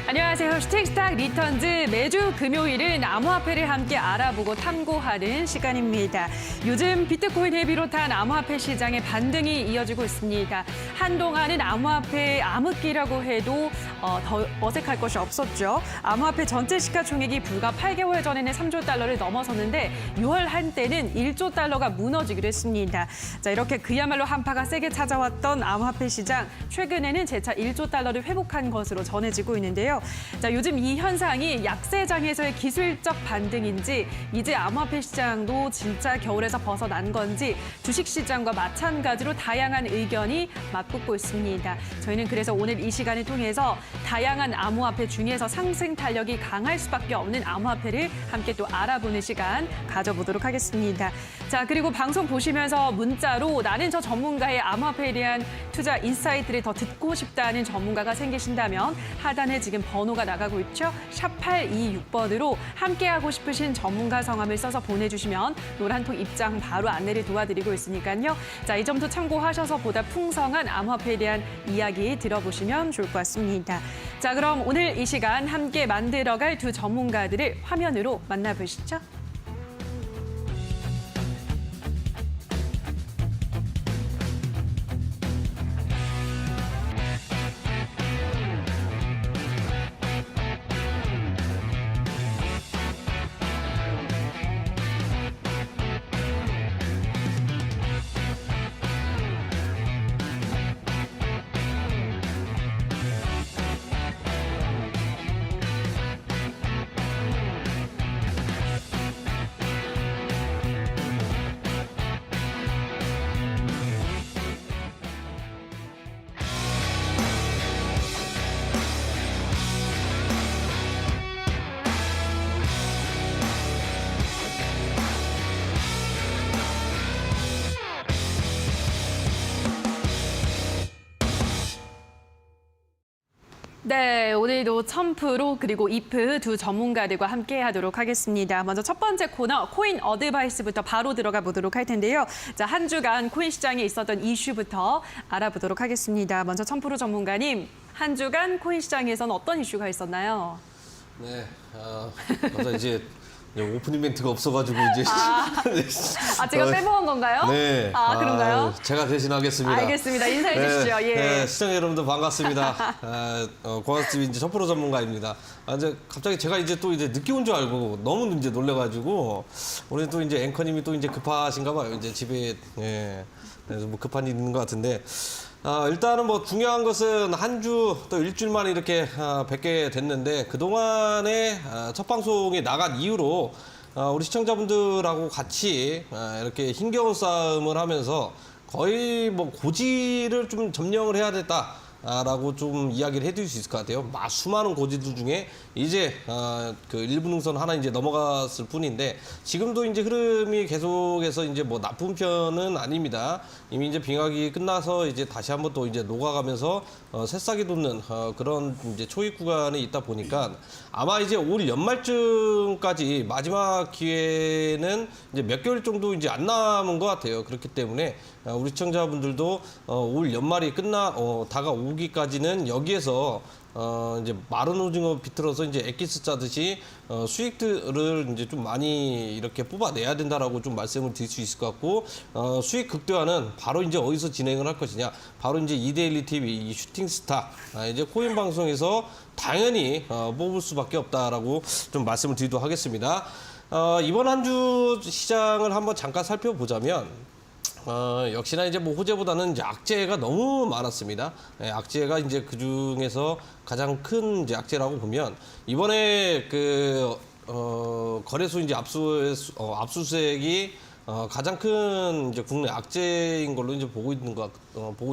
안녕하세요. 슈팅스탁 리턴즈 매주 금요일은 암호화폐를 함께 알아보고 탐구하는 시간입니다. 요즘 비트코인을 비롯한 암호화폐 시장의 반등이 이어지고 있습니다. 한동안은 암호화폐 암흑기라고 해도 더 어색할 것이 없었죠. 암호화폐 전체 시가총액이 불과 8개월 전에는 3조 달러를 넘어섰는데 6월 한때는 1조 달러가 무너지기도 했습니다. 자, 이렇게 그야말로 한파가 세게 찾아왔던 암호화폐 시장, 최근에는 재차 1조 달러를 회복한 것으로 전해지고 있는데요. 자, 요즘 이 현상이 약세장에서의 기술적 반등인지 이제 암호화폐 시장도 진짜 겨울에서 벗어난 건지 주식시장과 마찬가지로 다양한 의견이 맞붙고 있습니다. 저희는 그래서 오늘 이 시간을 통해서 다양한 암호화폐 중에서 상승 탄력이 강할 수밖에 없는 암호화폐를 함께 또 알아보는 시간 가져보도록 하겠습니다. 자, 그리고 방송 보시면서 문자로 나는 저 전문가의 암호화폐에 대한 투자 인사이트를 더 듣고 싶다는 전문가가 생기신다면 하단에 지금 번호가 나가고 있죠. 샵 826번으로 함께하고 싶으신 전문가 성함을 써서 보내주시면 노란통 입장 바로 안내를 도와드리고 있으니까요. 자, 이 점도 참고하셔서 보다 풍성한 암호화폐에 대한 이야기 들어보시면 좋을 것 같습니다. 자, 그럼 오늘 이 시간 함께 만들어갈 두 전문가들을 화면으로 만나보시죠. 네, 오늘도 첨프로 그리고 이프 두 전문가들과 함께 하도록 하겠습니다. 먼저 첫 번째 코너 코인 어드바이스부터 바로 들어가 보도록 할 텐데요. 자, 한 주간 코인 시장에 있었던 이슈부터 알아보도록 하겠습니다. 먼저 첨프로 전문가님, 한 주간 코인 시장에서는 어떤 이슈가 있었나요? 네, 맞아 이제 오프닝 멘트가 없어가지고 이제 제가 빼먹은 건가요? 네, 그런가요? 제가 대신하겠습니다. 알겠습니다. 인사해 주시죠. 예. 네, 시청자 여러분들 반갑습니다. 고맙습니다. 이제 첨프로 전문가입니다. 이제 갑자기 제가 이제 또 이제 늦게 온 줄 알고 너무 이제 놀래가지고 오늘 또 이제 앵커님이 또 이제 급하신가 봐요. 이제 집에 그래서 뭐 급한 일 있는 것 같은데. 일단은 뭐 중요한 것은 한 주 또 일주일 만에 이렇게 뵙게 됐는데 그동안에 첫 방송이 나간 이후로 우리 시청자분들하고 같이 이렇게 힘겨운 싸움을 하면서 거의 뭐 고지를 좀 점령을 해야 됐다. 라고 좀 이야기를 해드릴 수 있을 것 같아요. 수많은 고지들 중에 이제 그 1분 능선 하나 이제 넘어갔을 뿐인데 지금도 이제 흐름이 계속해서 이제 뭐 나쁜 편은 아닙니다. 이미 이제 빙하기 끝나서 이제 다시 한번 또 이제 녹아가면서 새싹이 돋는 그런 이제 초입 구간에 있다 보니까 아마 이제 올 연말쯤까지 마지막 기회는 이제 몇 개월 정도 이제 안 남은 것 같아요. 그렇기 때문에 우리 시청자분들도 올 연말이 다가오기까지는 여기에서 이제 마른 오징어 비틀어서 이제 엑기스 짜듯이 수익들을 이제 좀 많이 이렇게 뽑아내야 된다라고 좀 말씀을 드릴 수 있을 것 같고 수익 극대화는 바로 이제 어디서 진행을 할 것이냐 바로 이제 이데일리 TV 이 슈팅스타 이제 코인 방송에서 당연히 뽑을 수밖에 없다라고 좀 말씀을 드리도록 하겠습니다. 이번 한 주 시장을 한번 잠깐 살펴보자면. 역시나 이제 뭐 호재보다는 이제 악재가 너무 많았습니다. 악재가 이제 그 중에서 가장 큰 이제 악재라고 보면 이번에 거래소 이제 압수수색이 가장 큰 이제 국내 악재인 걸로 이제 보고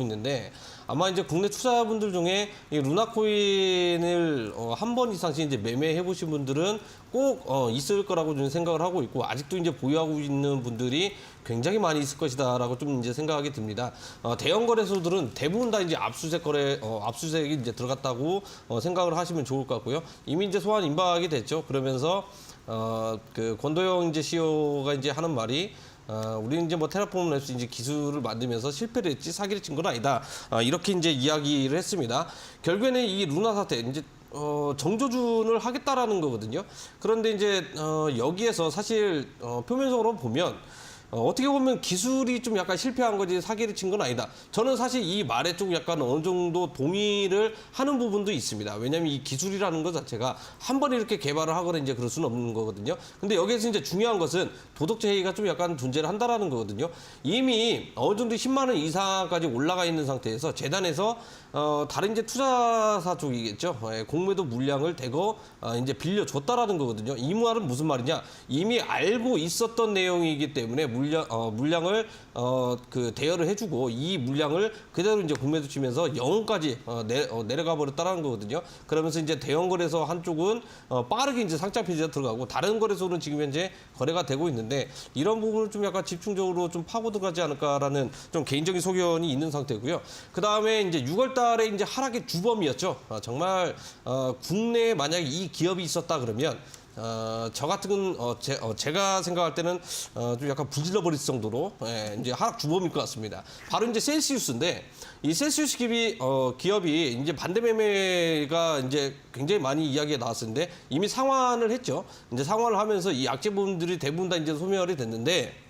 있는데 아마 이제 국내 투자분들 중에 이 루나코인을 한 번 이상씩 이제 매매해 보신 분들은 꼭 있을 거라고 저는 생각을 하고 있고 아직도 이제 보유하고 있는 분들이 굉장히 많이 있을 것이다라고 좀 이제 생각하게 듭니다. 대형 거래소들은 대부분 다 이제 압수수색이 이제 들어갔다고 생각을 하시면 좋을 것 같고요. 이미 이제 소환 임박이 됐죠. 그러면서 그 권도영 이제 CEO가 이제 하는 말이 우리는 이제 뭐 테라폼 랩스 이제 기술을 만들면서 실패를 했지 사기를 친 건 아니다. 이렇게 이제 이야기를 했습니다. 결국에는 이 루나 사태 이제 정조준을 하겠다라는 거거든요. 그런데 이제 여기에서 사실 표면적으로 보면 어떻게 보면 기술이 좀 약간 실패한 거지 사기를 친 건 아니다. 저는 사실 이 말에 좀 약간 어느 정도 동의를 하는 부분도 있습니다. 왜냐하면 이 기술이라는 것 자체가 한 번에 이렇게 개발을 하거나 이제 그럴 수는 없는 거거든요. 근데 여기에서 이제 중요한 것은 도덕적 해이가 좀 약간 존재를 한다라는 거거든요. 이미 어느 정도 10만 원 이상까지 올라가 있는 상태에서 재단에서 다른 이제 투자사 쪽이겠죠. 공매도 물량을 대거 이제 빌려줬다라는 거거든요. 이 말은 무슨 말이냐? 이미 알고 있었던 내용이기 때문에 물량을 그 대여를 해주고 이 물량을 그대로 이제 공매도 치면서 영원까지 내려가 버렸다라는 거거든요. 그러면서 이제 대형 거래소 한쪽은 빠르게 이제 상장 폐지가 들어가고 다른 거래소는 지금 현재 거래가 되고 있는데 이런 부분을 좀 약간 집중적으로 좀 파고 들어가지 않을까라는 좀 개인적인 소견이 있는 상태고요. 그 다음에 이제 6월달에 이제 하락의 주범이었죠. 정말 국내에 만약에 이 기업이 있었다 그러면. 저 같은 제가 생각할 때는 좀 약간 불질러 버릴 정도로 이제 하락 주범일 것 같습니다. 바로 이제 셀시우스인데 이 셀시우스 기업이 이제 반대 매매가 이제 굉장히 많이 이야기가 나왔었는데 이미 상환을 했죠. 이제 상환을 하면서 이 약재분들이 대부분 다 이제 소멸이 됐는데.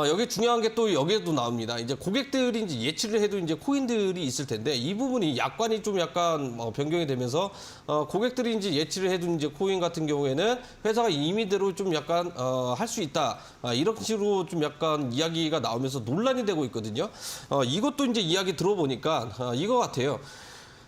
여기 중요한 게 또 여기에도 나옵니다. 이제 고객들이 이제 예치를 해도 이제 코인들이 있을 텐데 이 부분이 약관이 좀 약간 변경이 되면서 고객들이 이제 예치를 해도 이제 코인 같은 경우에는 회사가 임의대로 좀 약간 할 수 있다 이런 식으로 좀 약간 이야기가 나오면서 논란이 되고 있거든요. 이것도 이제 이야기 들어보니까 이거 같아요.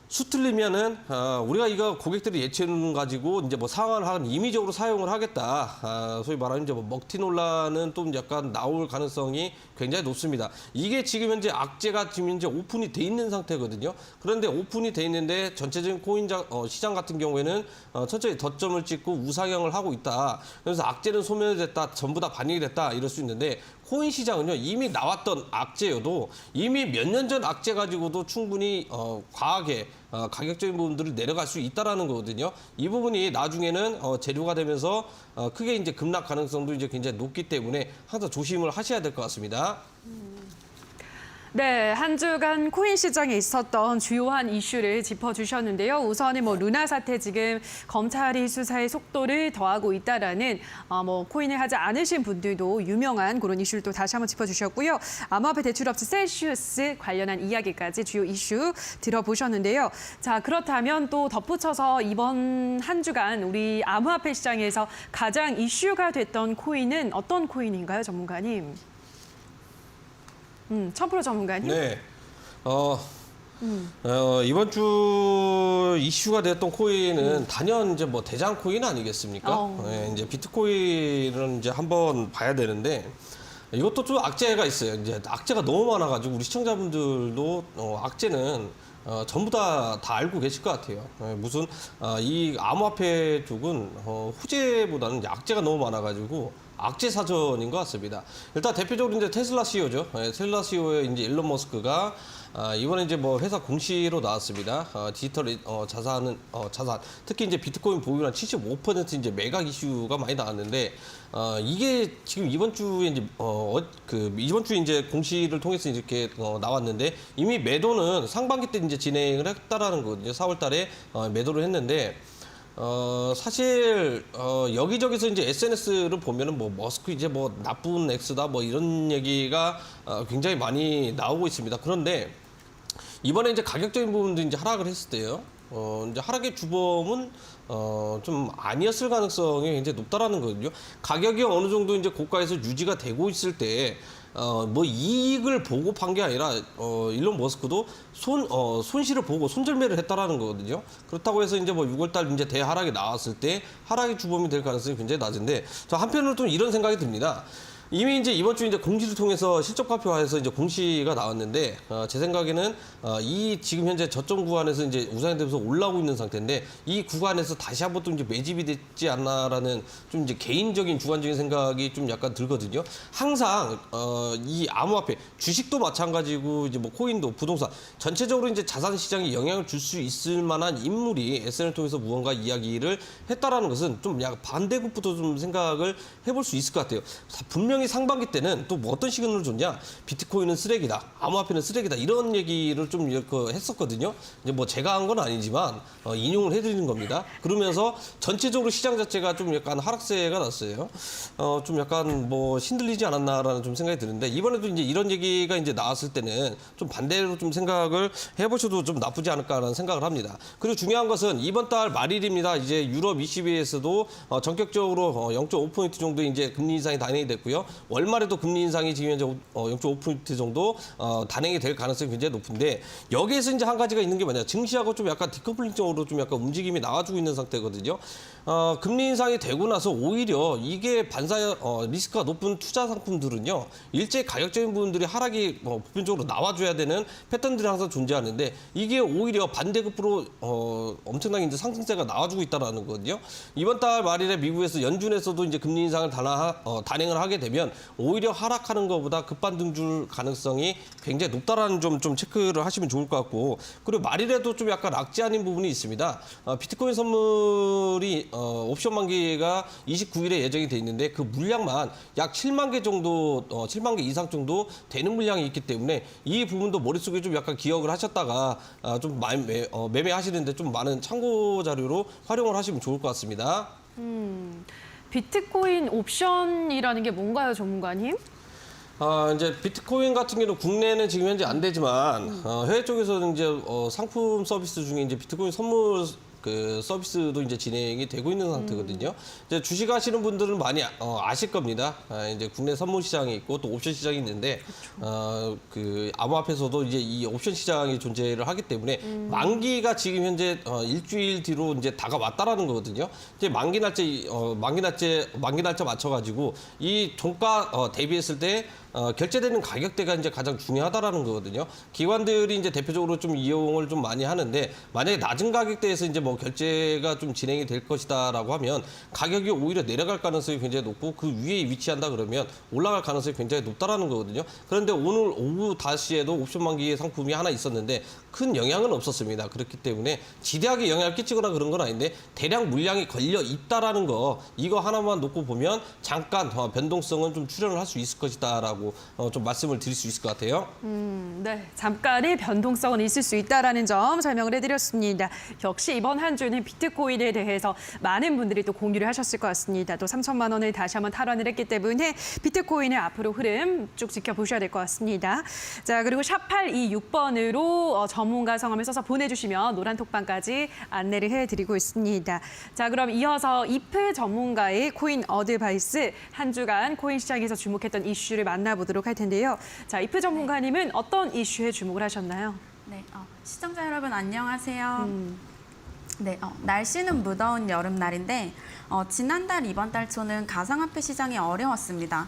수틀리면은 우리가 이거 고객들이 예치는 가지고 이제 뭐 상환을 하는 임의적으로 사용을 하겠다. 소위 말하는 이제 뭐 먹튀 논란은 좀 약간 나올 가능성이 굉장히 높습니다. 이게 지금 현재 악재가 지금 현재 오픈이 돼 있는 상태거든요. 그런데 오픈이 돼 있는데 전체적인 코인 시장 같은 경우에는 천천히 덧점을 찍고 우상향을 하고 있다. 그래서 악재는 소멸됐다, 전부 다 반영이 됐다 이럴 수 있는데. 코인 시장은요 이미 나왔던 악재여도 이미 몇 년 전 악재 가지고도 충분히 과하게 가격적인 부분들을 내려갈 수 있다라는 거거든요. 이 부분이 나중에는 재료가 되면서 크게 이제 급락 가능성도 이제 굉장히 높기 때문에 항상 조심을 하셔야 될 것 같습니다. 네, 한 주간 코인 시장에 있었던 주요한 이슈를 짚어주셨는데요. 우선은 뭐 루나 사태 지금 검찰이 수사의 속도를 더하고 있다라는 뭐 코인을 하지 않으신 분들도 유명한 그런 이슈를 또 다시 한번 짚어주셨고요. 암호화폐 대출업체 셀시우스 관련한 이야기까지 주요 이슈 들어보셨는데요. 자, 그렇다면 또 덧붙여서 이번 한 주간 우리 암호화폐 시장에서 가장 이슈가 됐던 코인은 어떤 코인인가요, 전문가님? 1000% 전문가님? 네. 이번 주 이슈가 됐던 코인은 단연 이제 뭐 대장 코인 아니겠습니까? 네, 이제 비트코인은 이제 한번 봐야 되는데 이것도 좀 악재가 있어요. 이제 악재가 너무 많아가지고 우리 시청자분들도 악재는 전부 다 알고 계실 것 같아요. 무슨 이 암호화폐 쪽은 후재보다는 이제 악재가 너무 많아가지고. 악재 사전인 것 같습니다. 일단 대표적으로 이제 테슬라 CEO죠. 테슬라 CEO의 이제 일론 머스크가 이번에 이제 뭐 회사 공시로 나왔습니다. 디지털 자산 특히 이제 비트코인 보유량 75% 이제 매각 이슈가 많이 나왔는데 이게 지금 이번 주에 이제 이번 주에 이제 공시를 통해서 이렇게 나왔는데 이미 매도는 상반기 때 이제 진행을 했다라는 거거든요. 4월달에 매도를 했는데. 사실 여기저기서 이제 SNS를 보면은 뭐 머스크 이제 뭐 나쁜 X다 뭐 이런 얘기가 굉장히 많이 나오고 있습니다. 그런데 이번에 이제 가격적인 부분도 이제 하락을 했을 때요. 이제 하락의 주범은 좀 아니었을 가능성이 굉장히 높다라는 거거든요. 가격이 어느 정도 이제 고가에서 유지가 되고 있을 때 뭐 이익을 보고 판 게 아니라 일론 머스크도 손실을 보고 손절매를 했다라는 거거든요. 그렇다고 해서 이제 뭐 6월달 이제 대하락이 나왔을 때 하락의 주범이 될 가능성이 굉장히 낮은데 저 한편으로 좀 이런 생각이 듭니다. 이미 이제 이번 주 이제 공시를 통해서 실적 발표해서 이제 공시가 나왔는데 제 생각에는 이 지금 현재 저점 구간에서 이제 우상이 되면서 올라오고 있는 상태인데 이 구간에서 다시 한번 또 이제 매집이 됐지 않나라는 좀 이제 개인적인 주관적인 생각이 좀 약간 들거든요. 항상 이 암호화폐 주식도 마찬가지고 이제 뭐 코인도 부동산 전체적으로 이제 자산 시장에 영향을 줄 수 있을 만한 인물이 SNS를 통해서 무언가 이야기를 했다라는 것은 좀 약간 반대급부터 좀 생각을 해볼 수 있을 것 같아요. 분명 분명히 상반기 때는 또 뭐 어떤 시그널을 줬냐, 비트코인은 쓰레기다, 암호화폐는 쓰레기다 이런 얘기를 좀 했었거든요. 이제 뭐 제가 한 건 아니지만 인용을 해드리는 겁니다. 그러면서 전체적으로 시장 자체가 좀 약간 하락세가 났어요. 좀 약간 뭐 신들리지 않았나라는 좀 생각이 드는데 이번에도 이제 이런 얘기가 이제 나왔을 때는 좀 반대로 좀 생각을 해보셔도 좀 나쁘지 않을까라는 생각을 합니다. 그리고 중요한 것은 이번 달 말일입니다. 이제 유럽 ECB에서도 전격적으로 0.5포인트 정도 이제 금리 인상이 단행이 됐고요. 월말에도 금리 인상이 지금 현재 0.5포인트 정도 단행이 될 가능성이 굉장히 높은데 여기에서 이제 한 가지가 있는 게 뭐냐, 증시하고 좀 약간 디커플링적으로 좀 약간 움직임이 나와주고 있는 상태거든요. 금리 인상이 되고 나서 오히려 이게 리스크가 높은 투자 상품들은요, 일제 가격적인 부분들이 하락이 보편적으로 나와줘야 되는 패턴들이 항상 존재하는데 이게 오히려 반대급부로 엄청나게 이제 상승세가 나와주고 있다라는 거거든요. 이번 달 말일에 미국에서 연준에서도 이제 금리 인상을 단행을 하게 되면 오히려 하락하는 것보다 급반등 줄 가능성이 굉장히 높다라는 점 좀 체크를 하시면 좋을 것 같고, 그리고 말일에도 좀 약간 악재 아닌 부분이 있습니다. 비트코인 선물이 옵션 만기가 29일에 예정이 돼 있는데 그 물량만 약 7만 개 정도, 7만 개 이상 정도 되는 물량이 있기 때문에 이 부분도 머릿속에 좀 약간 기억을 하셨다가 좀 매매하시는데 좀 많은 참고 자료로 활용을 하시면 좋을 것 같습니다. 비트코인 옵션이라는 게 뭔가요, 전문가님? 이제 비트코인 같은 경우는 국내는 지금 현재 안 되지만 해외 쪽에서는 이제 상품 서비스 중에 이제 비트코인 선물 서비스도 이제 진행이 되고 있는 상태거든요. 이제 주식 하시는 분들은 많이 아실 겁니다. 이제 국내 선물 시장이 있고 또 옵션 시장이 있는데, 암호화폐에서도 이제 이 옵션 시장이 존재를 하기 때문에 만기가 지금 현재 일주일 뒤로 이제 다가왔다라는 거거든요. 이제 만기 날짜 맞춰가지고 이 종가 대비했을 때 결제되는 가격대가 이제 가장 중요하다라는 거거든요. 기관들이 이제 대표적으로 좀 이용을 좀 많이 하는데 만약에 낮은 가격대에서 이제 뭐 결제가 좀 진행이 될 것이다라고 하면 가격이 오히려 내려갈 가능성이 굉장히 높고 그 위에 위치한다 그러면 올라갈 가능성이 굉장히 높다라는 거거든요. 그런데 오늘 오후 5시에도 옵션 만기 상품이 하나 있었는데 큰 영향은 없었습니다. 그렇기 때문에 지대하게 영향을 끼치거나 그런 건 아닌데 대량 물량이 걸려 있다라는 거, 이거 하나만 놓고 보면 잠깐 변동성은 좀 출현을 할 수 있을 것이다라고 좀 말씀을 드릴 수 있을 것 같아요. 네, 잠깐의 변동성은 있을 수 있다라는 점 설명을 해드렸습니다. 역시 이번 한 주는 비트코인에 대해서 많은 분들이 또 공유를 하셨을 것 같습니다. 또 3천만 원을 다시 한번 탈환을 했기 때문에 비트코인의 앞으로 흐름 쭉 지켜보셔야 될 것 같습니다. 자, 그리고 샵 826번으로 전문가 성함을 써서 보내주시면 노란 톡방까지 안내를 해드리고 있습니다. 자, 그럼 이어서 이프 전문가의 코인 어드바이스, 한 주간 코인 시장에서 주목했던 이슈를 만나보도록 할 텐데요. 자, 이프 전문가님은 어떤 이슈에 주목을 하셨나요? 네, 시청자 여러분 안녕하세요. 네, 날씨는 무더운 여름날인데 지난달 이번 달 초는 가상화폐 시장이 어려웠습니다.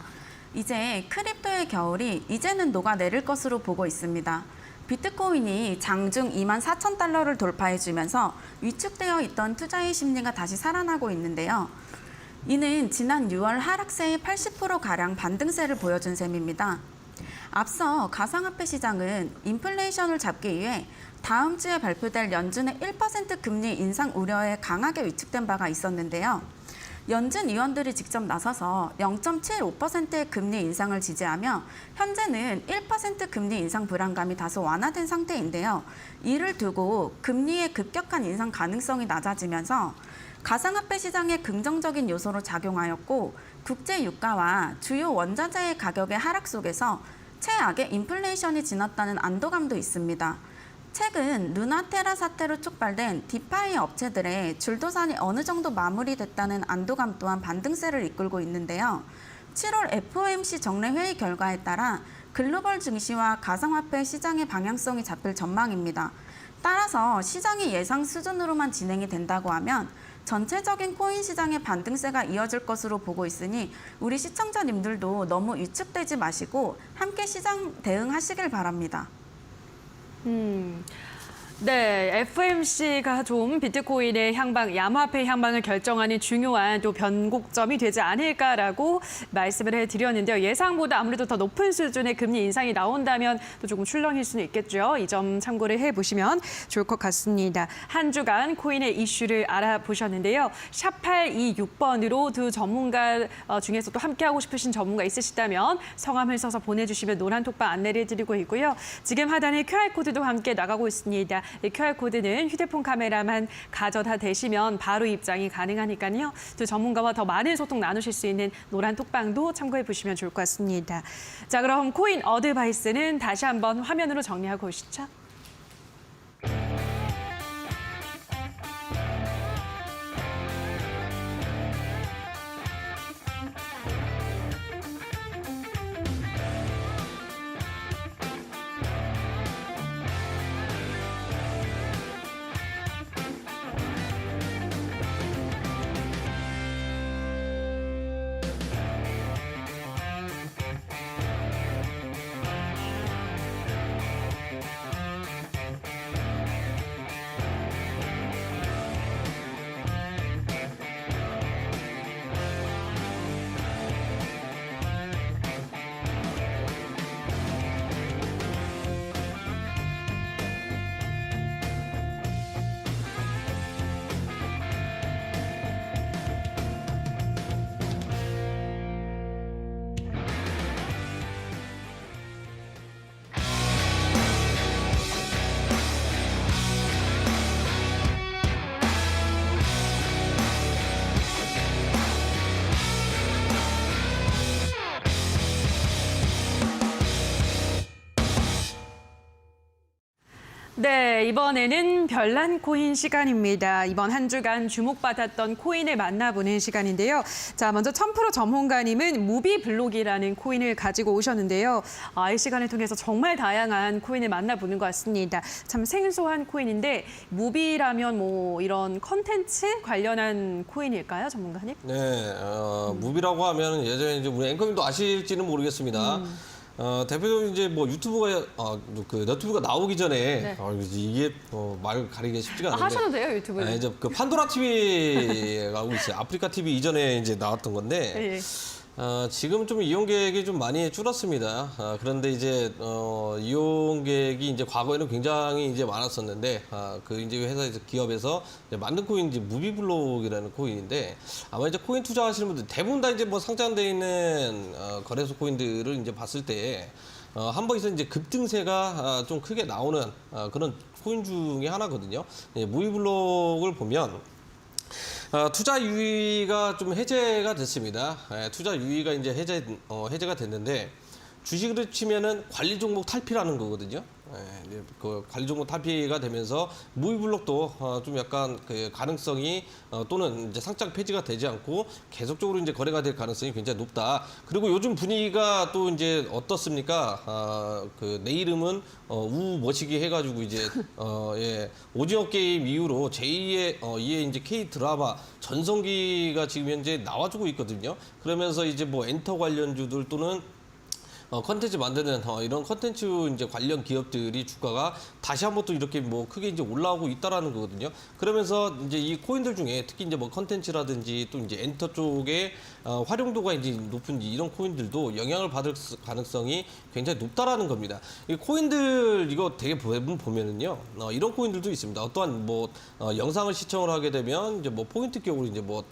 이제 크립토의 겨울이 이제는 녹아내릴 것으로 보고 있습니다. 비트코인이 장중 24,000달러를 돌파해주면서 위축되어 있던 투자의 심리가 다시 살아나고 있는데요. 이는 지난 6월 하락세의 80%가량 반등세를 보여준 셈입니다. 앞서 가상화폐 시장은 인플레이션을 잡기 위해 다음 주에 발표될 연준의 1% 금리 인상 우려에 강하게 위축된 바가 있었는데요. 연준 위원들이 직접 나서서 0.75%의 금리 인상을 지지하며 현재는 1% 금리 인상 불안감이 다소 완화된 상태인데요. 이를 두고 금리의 급격한 인상 가능성이 낮아지면서 가상화폐 시장에 긍정적인 요소로 작용하였고, 국제 유가와 주요 원자재의 가격의 하락 속에서 최악의 인플레이션이 지났다는 안도감도 있습니다. 최근 루나테라 사태로 촉발된 디파이 업체들의 줄도산이 어느 정도 마무리됐다는 안도감 또한 반등세를 이끌고 있는데요. 7월 FOMC 정례 회의 결과에 따라 글로벌 증시와 가상화폐 시장의 방향성이 잡힐 전망입니다. 따라서 시장이 예상 수준으로만 진행이 된다고 하면 전체적인 코인 시장의 반등세가 이어질 것으로 보고 있으니 우리 시청자님들도 너무 위축되지 마시고 함께 시장 대응하시길 바랍니다. 네, FMC가 좀 비트코인의 향방, 야마화폐 향방을 결정하는 중요한 또 변곡점이 되지 않을까라고 말씀을 해드렸는데요. 예상보다 아무래도 더 높은 수준의 금리 인상이 나온다면 또 조금 출렁일 수는 있겠죠. 이 점 참고를 해보시면 좋을 것 같습니다. 한 주간 코인의 이슈를 알아보셨는데요. 샵826번으로 두 전문가 중에서 또 함께하고 싶으신 전문가 있으시다면 성함을 써서 보내주시면 노란톡방 안내를 해드리고 있고요. 지금 하단에 QR코드도 함께 나가고 있습니다. 이 QR코드는 휴대폰 카메라만 가져다 대시면 바로 입장이 가능하니까요. 두 전문가와 더 많은 소통 나누실 수 있는 노란 톡방도 참고해 보시면 좋을 것 같습니다. 자, 그럼 코인 어드바이스는 다시 한번 화면으로 정리하고 오시죠. 네, 이번에는 별난 코인 시간입니다. 이번 한 주간 주목받았던 코인을 만나보는 시간인데요. 자, 먼저 1000% 전문가님은 무비블록이라는 코인을 가지고 오셨는데요. 이 시간을 통해서 정말 다양한 코인을 만나보는 것 같습니다. 참 생소한 코인인데 무비라면 뭐 이런 컨텐츠 관련한 코인일까요, 전문가님? 네, 무비라고 하면 예전에 이제 우리 앵커님도 아실지는 모르겠습니다. 대표적으로 이제 뭐 유튜브가 그 너튜브가 나오기 전에 네. 이게 말 가리기 쉽지가 않은데 하셔도 돼요, 유튜브는. 이제 그 판도라 TV가 있어요. 아프리카 TV 이전에 이제 나왔던 건데 예. 지금 좀 이용객이 좀 많이 줄었습니다. 그런데 이제 이용객이 이제 과거에는 굉장히 이제 많았었는데 그 이제 회사에서 기업에서 이제 만든 코인 이제 무비블록이라는 코인인데 아마 이제 코인 투자하시는 분들 대부분 다 이제 뭐 상장돼 있는 거래소 코인들을 이제 봤을 때 한 번에서 이제 급등세가 좀 크게 나오는 그런 코인 중에 하나거든요. 무비블록을 보면 투자 유의가 좀 해제가 됐습니다. 투자 유의가 이제 해제가 됐는데 주식으로 치면은 관리 종목 탈피라는 거거든요. 그 관리 종목 탈피가 되면서 무비블록도 좀 약간 그 가능성이 또는 이제 상장 폐지가 되지 않고 계속적으로 이제 거래가 될 가능성이 굉장히 높다. 그리고 요즘 분위기가 또 이제 어떻습니까? 그 내 이름은 우머시기 해가지고 이제 오징어 게임 이후로 제2의 이에 이제 K 드라마 전성기가 지금 현재 나와주고 있거든요. 그러면서 이제 뭐 엔터 관련주들 또는 컨텐츠 만드는 이런 컨텐츠 이제 관련 기업들이 주가가 다시 한번 또 이렇게 뭐 크게 이제 올라오고 있다라는 거거든요. 그러면서 이제 이 코인들 중에 특히 이제 뭐 컨텐츠라든지 또 이제 엔터 쪽에 활용도가 이제 높은 이런 코인들도 영향을 받을 가능성이 굉장히 높다라는 겁니다. 이 코인들 이거 되게 보면은요, 이런 코인들도 있습니다. 어떠한 뭐 영상을 시청을 하게 되면 이제 뭐 포인트 격으로 이제 뭐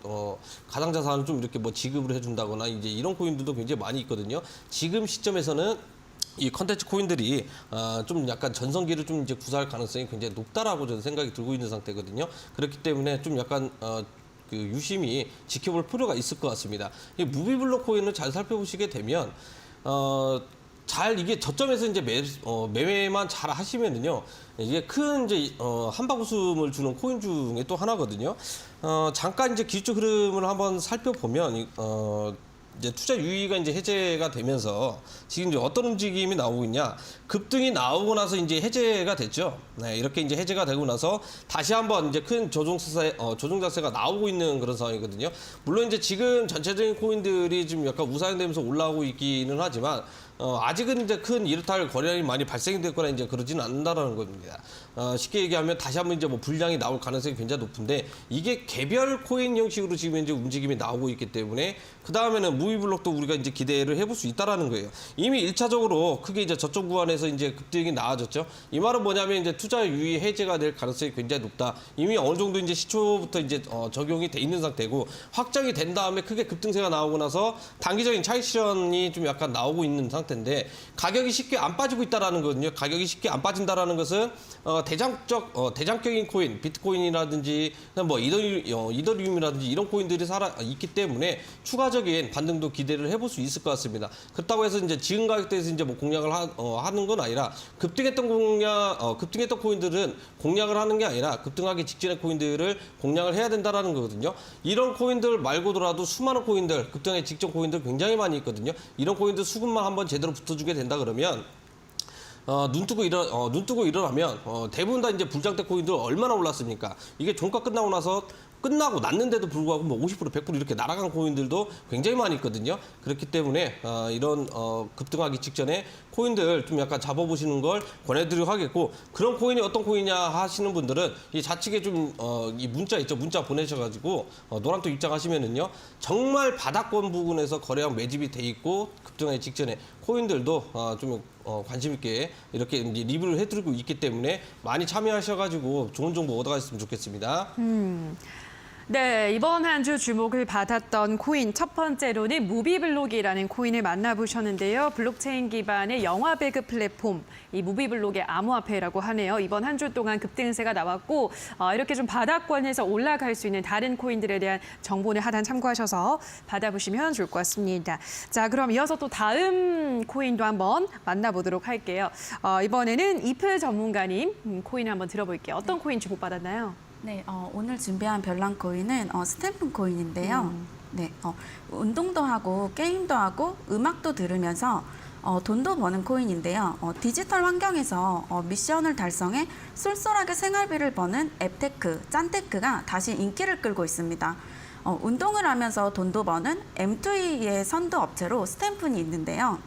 가상 자산을 좀 이렇게 뭐 지급을 해준다거나 이제 이런 코인들도 굉장히 많이 있거든요. 지금 시점에서는 이 컨텐츠 코인들이 좀 약간 전성기를 좀 이제 구사할 가능성이 굉장히 높다라고 저는 생각이 들고 있는 상태거든요. 그렇기 때문에 좀 약간 그 유심히 지켜볼 필요가 있을 것 같습니다. 이 무비블록 코인을 잘 살펴보시게 되면 잘 이게 저점에서 이제 매매만 잘 하시면은요, 이게 큰 이제 한방 웃음을 주는 코인 중에 또 하나거든요. 잠깐 이제 기술적 흐름을 한번 살펴보면 이제 투자 유의가 이제 해제가 되면서 지금 이제 어떤 움직임이 나오고 있냐? 급등이 나오고 나서 이제 해제가 됐죠. 네, 이렇게 이제 해제가 되고 나서 다시 한번 이제 큰 조정 자세가 나오고 있는 그런 상황이거든요. 물론 이제 지금 전체적인 코인들이 지금 약간 우상되면서 올라오고 있기는 하지만 아직은 이제 큰 이렇다 할 거래량이 많이 발생이 됐거나 이제 그러지는 않는다라는 겁니다. 쉽게 얘기하면 다시 한번 이제 뭐 불량이 나올 가능성이 굉장히 높은데 이게 개별 코인 형식으로 지금 이제 움직임이 나오고 있기 때문에 그 다음에는 무비블록도 우리가 이제 기대를 해볼 수 있다라는 거예요. 이미 1차적으로 크게 이제 저점 구간에서 이제 급등이 나아졌죠. 이 말은 뭐냐면 이제 투자 유의 해제가 될 가능성이 굉장히 높다. 이미 어느 정도 이제 시초부터 이제 적용이 돼 있는 상태고 확정이 된 다음에 크게 급등세가 나오고 나서 단기적인 차익 실현이 좀 약간 나오고 있는 상태인데 가격이 쉽게 안 빠지고 있다라는 거거든요. 가격이 쉽게 안 빠진다라는 것은 대장격인 코인, 비트코인이라든지 뭐 이더리움이라든지 이런 코인들이 있기 때문에 추가적인 반등도 기대를 해볼 수 있을 것 같습니다. 그렇다고 해서 이제 지금 가격대에서 이제 뭐 공략을 하는 건 아니라 급등했던 코인들은 공략을 하는 게 아니라 급등하기 직전의 코인들을 공략을 해야 된다라는 거거든요. 이런 코인들 말고더라도 수많은 코인들, 급등하기 직전 코인들 굉장히 많이 있거든요. 이런 코인들 수급만 한번 제대로 붙어주게 된다 그러면 눈 뜨고 일어나면 대부분 다 이제 불장대 코인들 얼마나 올랐습니까? 이게 종가 끝나고 나서 끝나고 났는데도 불구하고 뭐 50%, 100% 이렇게 날아간 코인들도 굉장히 많이 있거든요. 그렇기 때문에 이런 급등하기 직전에 코인들 좀 약간 잡아보시는 걸 권해드리고 하겠고 그런 코인이 어떤 코인이냐 하시는 분들은 이 좌측에 좀 이 문자 있죠. 문자 보내셔가지고 노란톡 입장하시면은요. 정말 바닥권 부분에서 거래량 매집이 돼 있고 급등하기 직전에 코인들도 좀 관심 있게 이렇게 이제 리뷰를 해드리고 있기 때문에 많이 참여하셔가지고 좋은 정보 얻어가셨으면 좋겠습니다. 네, 이번 한 주 주목을 받았던 코인 첫 번째로는 무비블록이라는 코인을 만나보셨는데요. 블록체인 기반의 영화 배급 플랫폼, 이 무비블록의 암호화폐라고 하네요. 이번 한 주 동안 급등세가 나왔고 이렇게 좀 바닥권에서 올라갈 수 있는 다른 코인들에 대한 정보를 하단 참고하셔서 받아보시면 좋을 것 같습니다. 자, 그럼 이어서 또 다음 코인도 한번 만나보도록 할게요. 이번에는 이프 전문가님 코인을 한번 들어볼게요. 어떤 코인 주목받았나요? 네, 오늘 준비한 별난 코인은 스탬프 코인인데요. 네, 운동도 하고 게임도 하고 음악도 들으면서 돈도 버는 코인인데요. 디지털 환경에서 미션을 달성해 쏠쏠하게 생활비를 버는 앱테크, 짠테크가 다시 인기를 끌고 있습니다. 운동을 하면서 돈도 버는 M2E의 선도 업체로 스탬프는 있는데요.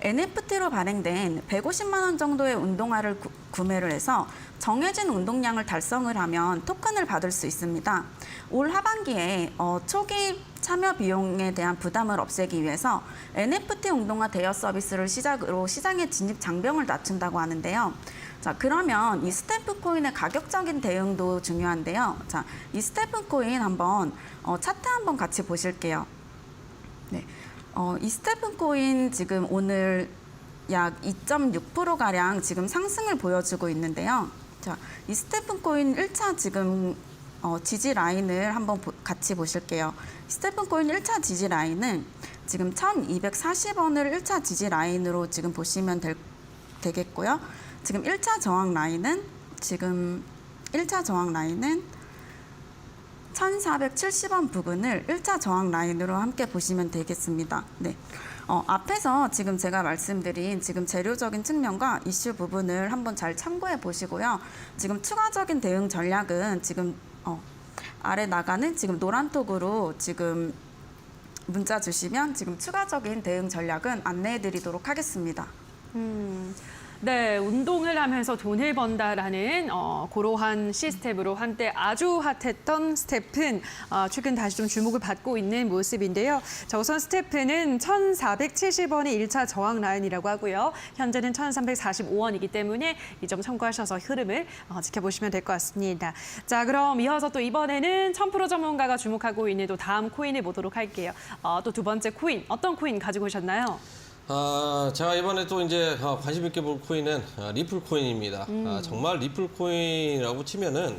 NFT로 발행된 150만 원 정도의 운동화를 구매를 해서 정해진 운동량을 달성을 하면 토큰을 받을 수 있습니다. 올 하반기에 초기 참여 비용에 대한 부담을 없애기 위해서 NFT 운동화 대여 서비스를 시작으로 시장의 진입 장벽을 낮춘다고 하는데요. 자, 그러면 이 스탬프 코인의 가격적인 대응도 중요한데요. 자, 이 스탬프 코인 한번 차트 한번 같이 보실게요. 네. 이 스탬프 코인 지금 오늘 약 2.6%가량 지금 상승을 보여주고 있는데요. 자, 이 스탬프 코인 1차 지금 지지 라인을 한번 같이 보실게요. 스탬프 코인 1차 지지 라인은 지금 1,240원을 1차 지지 라인으로 지금 보시면 되겠고요. 지금 1차 저항 라인은 1,470원 부근을 1차 저항 라인으로 함께 보시면 되겠습니다. 네. 앞에서 지금 제가 말씀드린 지금 재료적인 측면과 이슈 부분을 한번 잘 참고해 보시고요. 지금 추가적인 대응 전략은 지금 아래 나가는 지금 노란톡으로 지금 문자 주시면 지금 추가적인 대응 전략은 안내해 드리도록 하겠습니다. 네, 운동을 하면서 돈을 번다라는 그러한 시스템으로 한때 아주 핫했던 스태프는 최근 다시 좀 주목을 받고 있는 모습인데요. 자, 우선 스태프는 1,470원이 1차 저항 라인이라고 하고요. 현재는 1,345원이기 때문에 이 점 참고하셔서 흐름을 지켜보시면 될 것 같습니다. 자, 그럼 이어서 또 이번에는 1000% 전문가가 주목하고 있는 또 다음 코인을 보도록 할게요. 또 두 번째 코인, 어떤 코인 가지고 오셨나요? 제가 이번에 또 이제 관심 있게 볼 코인은 리플 코인입니다. 정말 리플 코인이라고 치면은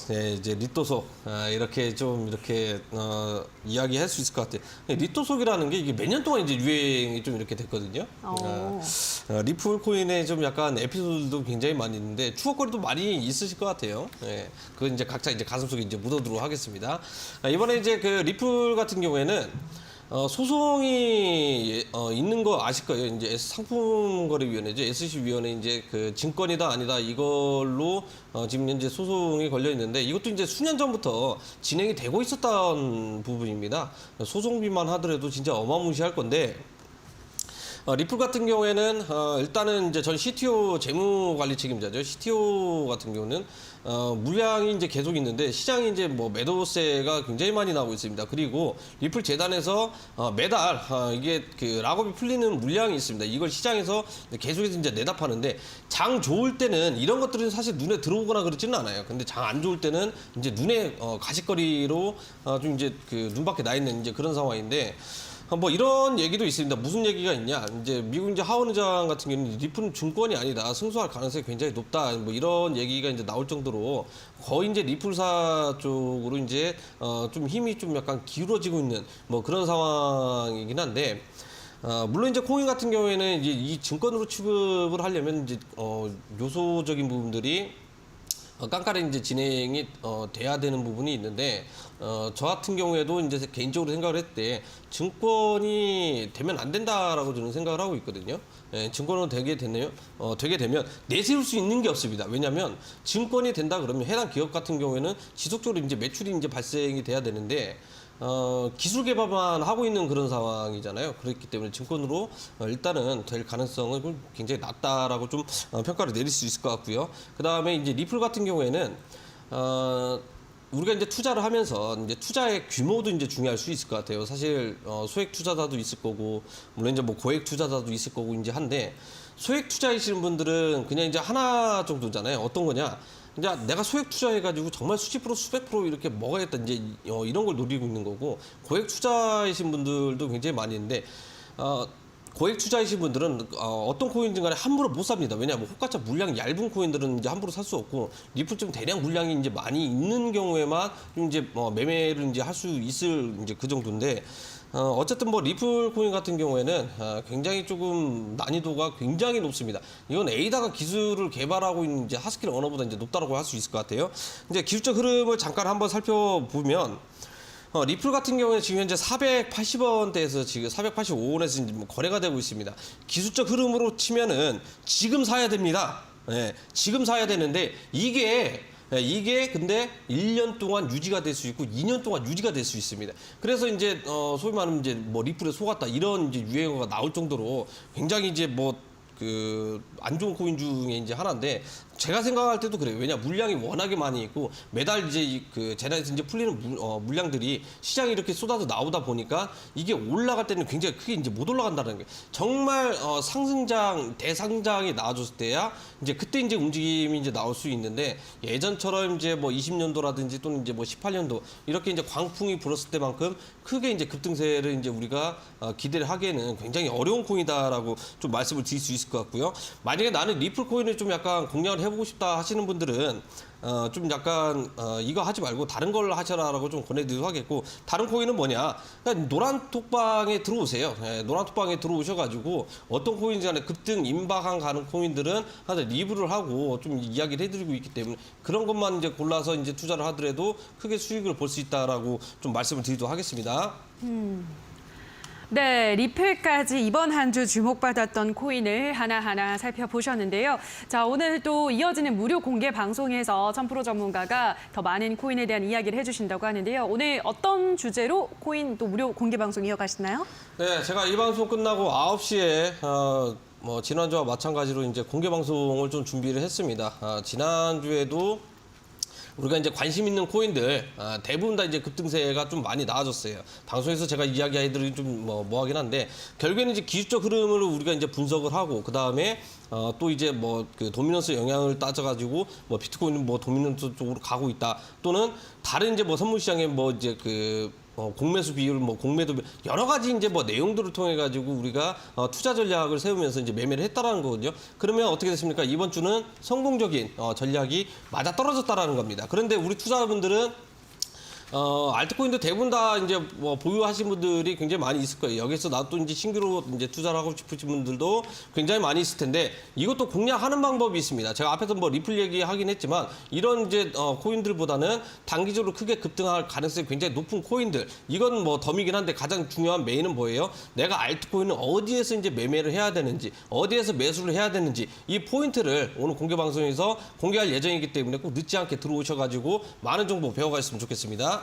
네, 이제 리또속 이렇게 좀 이렇게 이야기할 수 있을 것 같아요. 리또속이라는 게 이게 몇 년 동안 이제 유행이 좀 이렇게 됐거든요. 리플 코인에 좀 약간 에피소드도 굉장히 많이 있는데 추억거리도 많이 있으실 것 같아요. 네, 그건 이제 각자 이제 가슴속에 이제 묻어두도록 하겠습니다. 이번에 이제 그 리플 같은 경우에는 소송이 있는 거 아실 거예요. 이제 상품거래위원회죠. SC위원회 이제 그 증권이다 아니다 이걸로 지금 현재 소송이 걸려 있는데 이것도 이제 수년 전부터 진행이 되고 있었던 부분입니다. 소송비만 하더라도 진짜 어마무시할 건데 리플 같은 경우에는 일단은 이제 전 CTO 재무관리 책임자죠. CTO 같은 경우는 물량이 이제 계속 있는데 시장이 이제 뭐 매도세가 굉장히 많이 나오고 있습니다. 그리고 리플 재단에서 매달 이게 그 락업이 풀리는 물량이 있습니다. 이걸 시장에서 계속해서 이제 내다 파는데 장 좋을 때는 이런 것들은 사실 눈에 들어오거나 그렇지는 않아요. 근데 장 안 좋을 때는 이제 눈에 가시거리로 좀 이제 그 눈밖에 나 있는 이제 그런 상황인데. 뭐 이런 얘기도 있습니다. 무슨 얘기가 있냐? 이제 미국 이제 하원 의장 같은 경우는 리플은 증권이 아니다. 승소할 가능성이 굉장히 높다. 뭐 이런 얘기가 이제 나올 정도로 거의 이제 리플사 쪽으로 이제 좀 힘이 좀 약간 기울어지고 있는 뭐 그런 상황이긴 한데. 물론 이제 코인 같은 경우에는 이제 이 증권으로 취급을 하려면 이제 요소적인 부분들이 깐깐히 이제 진행이 돼야 되는 부분이 있는데 저 같은 경우에도 이제 개인적으로 생각을 했을 때 증권이 되면 안 된다라고 저는 생각을 하고 있거든요. 예, 증권으로 되게 되면 내세울 수 있는 게 없습니다. 왜냐하면 증권이 된다 그러면 해당 기업 같은 경우에는 지속적으로 이제 매출이 이제 발생이 돼야 되는데. 기술 개발만 하고 있는 그런 상황이잖아요. 그렇기 때문에 증권으로 일단은 될 가능성은 굉장히 낮다라고 좀 평가를 내릴 수 있을 것 같고요. 그 다음에 이제 리플 같은 경우에는 우리가 이제 투자를 하면서 이제 투자의 규모도 이제 중요할 수 있을 것 같아요. 사실 소액 투자자도 있을 거고 물론 이제 뭐 고액 투자자도 있을 거고 이제 한데 소액 투자이시는 분들은 그냥 이제 하나 정도잖아요. 어떤 거냐? 이제 내가 소액 투자해가지고 정말 수십 프로, 수백 프로 이렇게 먹어야겠다. 이제 이런 걸 노리고 있는 거고 고액 투자이신 분들도 굉장히 많이 있는데 고액 투자이신 분들은 어떤 코인든 간에 함부로 못 삽니다. 왜냐하면 호가차 물량이 얇은 코인들은 이제 함부로 살 수 없고 리플 좀 대량 물량이 이제 많이 있는 경우에만 좀 이제 매매를 이제 할 수 있을 이제 그 정도인데. 어쨌든 뭐 리플 코인 같은 경우에는 굉장히 조금 난이도가 굉장히 높습니다. 이건 에이다가 기술을 개발하고 있는 이제 하스킬 언어보다 이제 높다라고 할 수 있을 것 같아요. 이제 기술적 흐름을 잠깐 한번 살펴보면 리플 같은 경우에 지금 현재 480원대에서 지금 485원에서 이제 뭐 거래가 되고 있습니다. 기술적 흐름으로 치면은 지금 사야 됩니다. 네, 지금 사야 되는데 이게 근데 1년 동안 유지가 될 수 있고 2년 동안 유지가 될 수 있습니다. 그래서 이제 소위 말하면 이제 뭐 리플에 속았다 이런 이제 유행어가 나올 정도로 굉장히 이제 뭐 그 안 좋은 코인 중에 이제 하나인데 제가 생각할 때도 그래요. 왜냐 물량이 워낙에 많이 있고 매달 이제 그 재단에서 이제 풀리는 물량들이 시장에 이렇게 쏟아져 나오다 보니까 이게 올라갈 때는 굉장히 크게 이제 못 올라간다는 게 정말 상승장 대상장이 나와줬을 때야 이제 그때 이제 움직임이 이제 나올 수 있는데 예전처럼 이제 뭐 20년도라든지 또는 이제 뭐 18년도 이렇게 이제 광풍이 불었을 때만큼 크게 이제 급등세를 이제 우리가 기대를 하기에는 굉장히 어려운 코인이다라고 좀 말씀을 드릴 수 있을 것 같고요. 만약에 나는 리플 코인을 좀 약간 공략을 해보고 싶다 하시는 분들은 좀 약간 이거 하지 말고 다른 걸 하셔라라고 좀 권해드리도록 하겠고 다른 코인은 뭐냐? 그러니까 노란 톡방에 들어오세요. 예, 노란 톡방에 들어오셔가지고 어떤 코인인지 간에 급등 임박한 가는 코인들은 하여튼 리뷰를 하고 좀 이야기를 해드리고 있기 때문에 그런 것만 이제 골라서 이제 투자를 하더라도 크게 수익을 볼 수 있다라고 좀 말씀을 드리도록 하겠습니다. 네, 리플까지 이번 한 주 주목받았던 코인을 하나하나 살펴보셨는데요. 자, 오늘 또 이어지는 무료 공개 방송에서 천프로 전문가가 더 많은 코인에 대한 이야기를 해주신다고 하는데요. 오늘 어떤 주제로 코인 또 무료 공개 방송 이어가시나요? 네, 제가 이 방송 끝나고 9시에 뭐 지난주와 마찬가지로 이제 공개 방송을 좀 준비를 했습니다. 지난주에도 우리가 이제 관심 있는 코인들 대부분 다 이제 급등세가 좀 많이 나아졌어요. 방송에서 제가 이야기해드리기 좀 뭐하긴 한데 결국에는 이제 기술적 흐름을 우리가 이제 분석을 하고 그 다음에 또 이제 뭐 그 도미넌스 영향을 따져가지고 뭐 비트코인은 뭐 도미넌스 쪽으로 가고 있다 또는 다른 이제 뭐 선물 시장에 뭐 이제 그 공매수 비율, 뭐 공매도 여러 가지 이제 뭐 내용들을 통해 가지고 우리가 투자 전략을 세우면서 이제 매매를 했다라는 거거든요. 그러면 어떻게 됐습니까? 이번 주는 성공적인 전략이 맞아 떨어졌다라는 겁니다. 그런데 우리 투자자분들은 알트코인도 대부분 다 이제 뭐 보유하신 분들이 굉장히 많이 있을 거예요. 여기서 나도 이제 신규로 이제 투자를 하고 싶으신 분들도 굉장히 많이 있을 텐데 이것도 공략하는 방법이 있습니다. 제가 앞에서 뭐 리플 얘기하긴 했지만 이런 이제 코인들보다는 단기적으로 크게 급등할 가능성이 굉장히 높은 코인들 이건 뭐 덤이긴 한데 가장 중요한 메인은 뭐예요? 내가 알트코인을 어디에서 이제 매매를 해야 되는지 어디에서 매수를 해야 되는지 이 포인트를 오늘 공개 방송에서 공개할 예정이기 때문에 꼭 늦지 않게 들어오셔가지고 많은 정보 배워가셨으면 좋겠습니다.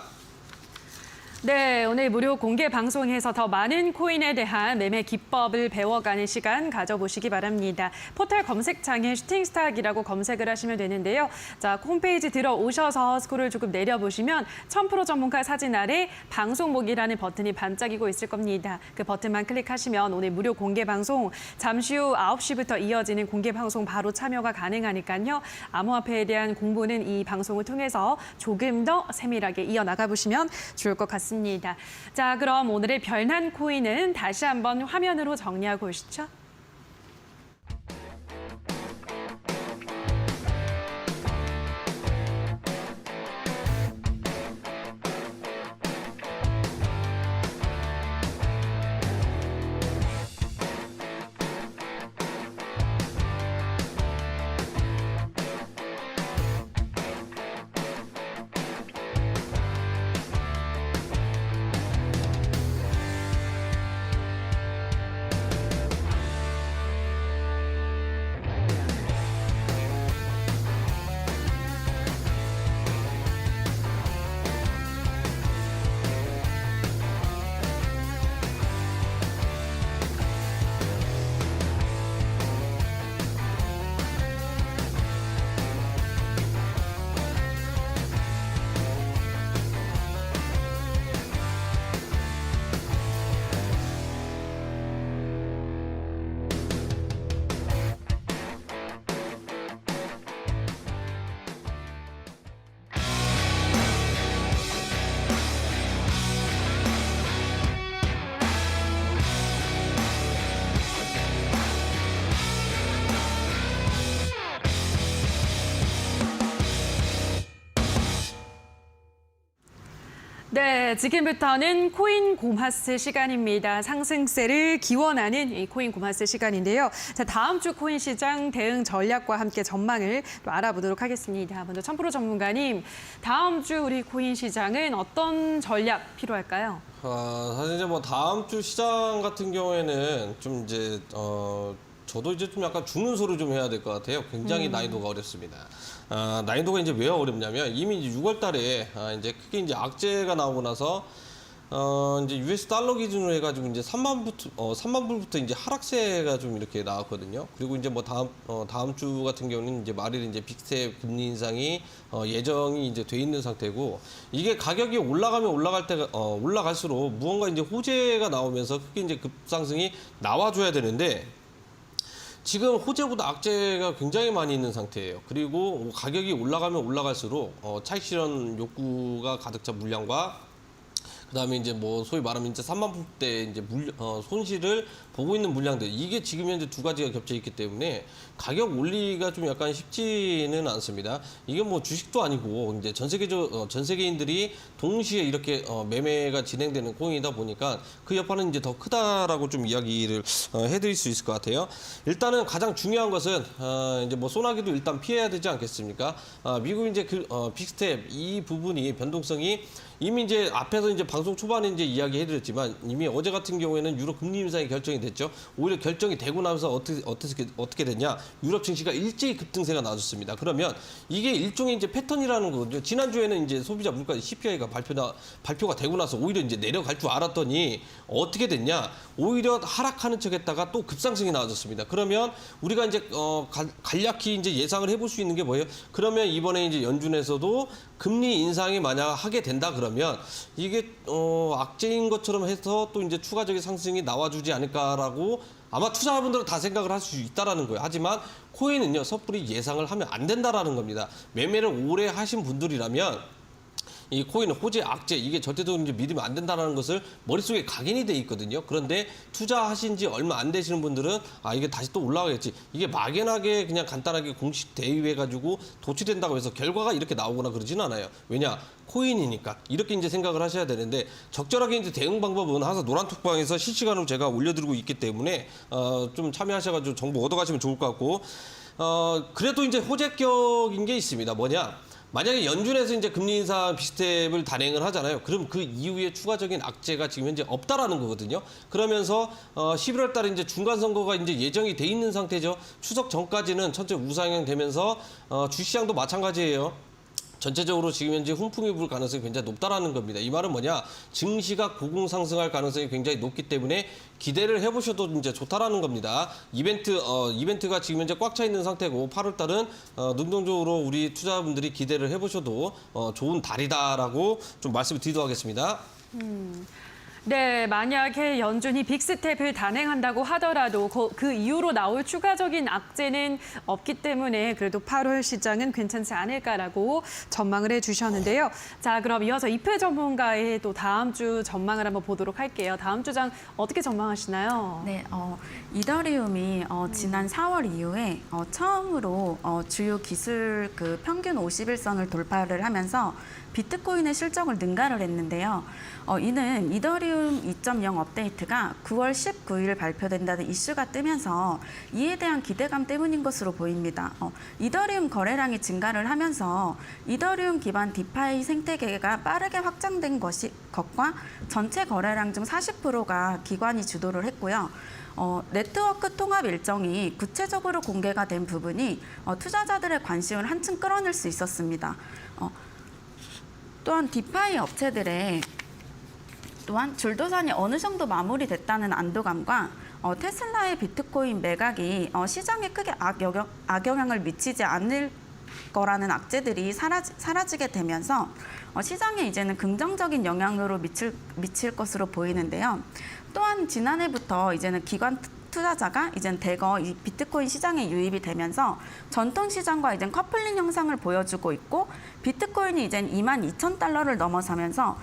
네, 오늘 무료 공개 방송에서 더 많은 코인에 대한 매매 기법을 배워가는 시간 가져보시기 바랍니다. 포털 검색창에 슈팅스탁이라고 검색을 하시면 되는데요. 자, 홈페이지 들어오셔서 스크롤 조금 내려보시면 1000% 전문가 사진 아래 방송목이라는 버튼이 반짝이고 있을 겁니다. 그 버튼만 클릭하시면 오늘 무료 공개 방송 잠시 후 9시부터 이어지는 공개 방송 바로 참여가 가능하니까요. 암호화폐에 대한 공부는 이 방송을 통해서 조금 더 세밀하게 이어나가 보시면 좋을 것 같습니다. 자, 그럼 오늘의 별난 코인은 다시 한번 화면으로 정리하고 오시죠. 네, 지금부터는 코인 고마스 시간입니다. 상승세를 기원하는 이 코인 고마스 시간인데요. 자, 다음 주 코인 시장 대응 전략과 함께 전망을 또 알아보도록 하겠습니다. 먼저 1000% 전문가님, 다음 주 우리 코인 시장은 어떤 전략 필요할까요? 사실 이제 뭐 다음 주 시장 같은 경우에는 좀 이제 저도 이제 좀 약간 죽는 소리 좀 해야 될 것 같아요. 굉장히 난이도가 어렵습니다. 난이도가 이제 왜 어렵냐면 이미 이제 6월 달에 이제 크게 이제 악재가 나오고 나서 이제 US 달러 기준으로 해가지고 이제 3만 불부터 이제 하락세가 좀 이렇게 나왔거든요. 그리고 이제 뭐 다음 주 같은 경우는 이제 말일 이제 빅스텝 금리 인상이 예정이 이제 돼 있는 상태고, 이게 가격이 올라가면 올라갈수록 무언가 이제 호재가 나오면서 크게 이제 급상승이 나와줘야 되는데, 지금 호재보다 악재가 굉장히 많이 있는 상태예요. 그리고 가격이 올라가면 올라갈수록 차익 실현 욕구가 가득 찬 물량과 그다음에 이제 뭐 소위 말하면 이제 3만 불대 이제 손실을 보고 있는 물량들, 이게 지금 현재 두 가지가 겹쳐 있기 때문에 가격 올리기가 좀 약간 쉽지는 않습니다. 이게 뭐 주식도 아니고 이제 전 세계인들이 동시에 이렇게 매매가 진행되는 코인이다 보니까 그 여파는 이제 더 크다라고 좀 이야기를 해드릴 수 있을 것 같아요. 일단은 가장 중요한 것은 이제 뭐 소나기도 일단 피해야 되지 않겠습니까? 미국 이제 빅스텝 이 부분이 변동성이 이미 이제 앞에서 이제 방송 초반에 이제 이야기해드렸지만 이미 어제 같은 경우에는 유럽 금리 인상이 결정이 됐죠. 오히려 결정이 되고 나서 어떻게 됐냐? 유럽 증시가 일제히 급등세가 나왔습니다. 그러면 이게 일종의 이제 패턴이라는 거죠. 지난주에는 이제 소비자 물가 CPI가 발표가 되고 나서 오히려 이제 내려갈 줄 알았더니 어떻게 됐냐? 오히려 하락하는 척했다가 또 급상승이 나와줬습니다. 그러면 우리가 이제 간략히 이제 예상을 해볼 수 있는 게 뭐예요? 그러면 이번에 이제 연준에서도 금리 인상이 만약 하게 된다 그러면 이게 악재인 것처럼 해서 또 이제 추가적인 상승이 나와주지 않을까라고 아마 투자자분들은 다 생각을 할 수 있다라는 거예요. 하지만 코인은요, 섣불리 예상을 하면 안 된다라는 겁니다. 매매를 오래 하신 분들이라면 이 코인은 호재, 악재, 이게 절대적으로 이제 믿으면 안 된다는 것을 머릿속에 각인이 돼 있거든요. 그런데 투자하신 지 얼마 안 되시는 분들은 이게 다시 또 올라가겠지. 이게 막연하게 그냥 간단하게 공식 대입해가지고 도취된다고 해서 결과가 이렇게 나오거나 그러지는 않아요. 왜냐? 코인이니까. 이렇게 이제 생각을 하셔야 되는데, 적절하게 이제 대응 방법은 항상 노란톡방에서 실시간으로 제가 올려드리고 있기 때문에 좀 참여하셔가지고 정보 얻어가시면 좋을 것 같고, 그래도 이제 호재격인 게 있습니다. 뭐냐? 만약에 연준에서 이제 금리 인상 빅스텝을 단행을 하잖아요. 그럼 그 이후에 추가적인 악재가 지금 현재 없다라는 거거든요. 그러면서 11월 달에 이제 중간 선거가 이제 예정이 돼 있는 상태죠. 추석 전까지는 천천히 우상향 되면서 주시장도 마찬가지예요. 전체적으로 지금 현재 훈풍이 불 가능성이 굉장히 높다라는 겁니다. 이 말은 뭐냐? 증시가 고공상승할 가능성이 굉장히 높기 때문에 기대를 해보셔도 이제 좋다라는 겁니다. 이벤트가 지금 현재 꽉 차 있는 상태고 8월 달은 능동적으로 우리 투자분들이 기대를 해보셔도 좋은 달이다라고 좀 말씀을 드리도록 하겠습니다. 네, 만약에 연준이 빅스텝을 단행한다고 하더라도 그 이후로 나올 추가적인 악재는 없기 때문에 그래도 8월 시장은 괜찮지 않을까라고 전망을 해주셨는데요. 자, 그럼 이어서 이표 전문가의 또 다음 주 전망을 한번 보도록 할게요. 다음 주장 어떻게 전망하시나요? 네, 이더리움이 지난 4월 이후에 처음으로 주요 기술 그 평균 51선을 돌파를 하면서 비트코인의 실적을 능가를 했는데요. 이는 이더리움 2.0 업데이트가 9월 19일 발표된다는 이슈가 뜨면서 이에 대한 기대감 때문인 것으로 보입니다. 이더리움 거래량이 증가를 하면서 이더리움 기반 디파이 생태계가 빠르게 확장된 것과 전체 거래량 중 40%가 기관이 주도를 했고요. 네트워크 통합 일정이 구체적으로 공개가 된 부분이 투자자들의 관심을 한층 끌어낼 수 있었습니다. 또한 디파이 업체들의 또한 줄도산이 어느 정도 마무리됐다는 안도감과 테슬라의 비트코인 매각이 시장에 크게 악영향을 미치지 않을 거라는 악재들이 사라지게 되면서 시장에 이제는 긍정적인 영향으로 미칠 것으로 보이는데요. 또한 지난해부터 이제는 기관 투자자가 이제 대거 이 비트코인 시장에 유입이 되면서 전통 시장과 이제 커플링 형상을 보여주고 있고 비트코인이 이제 22,000달러를 넘어서면서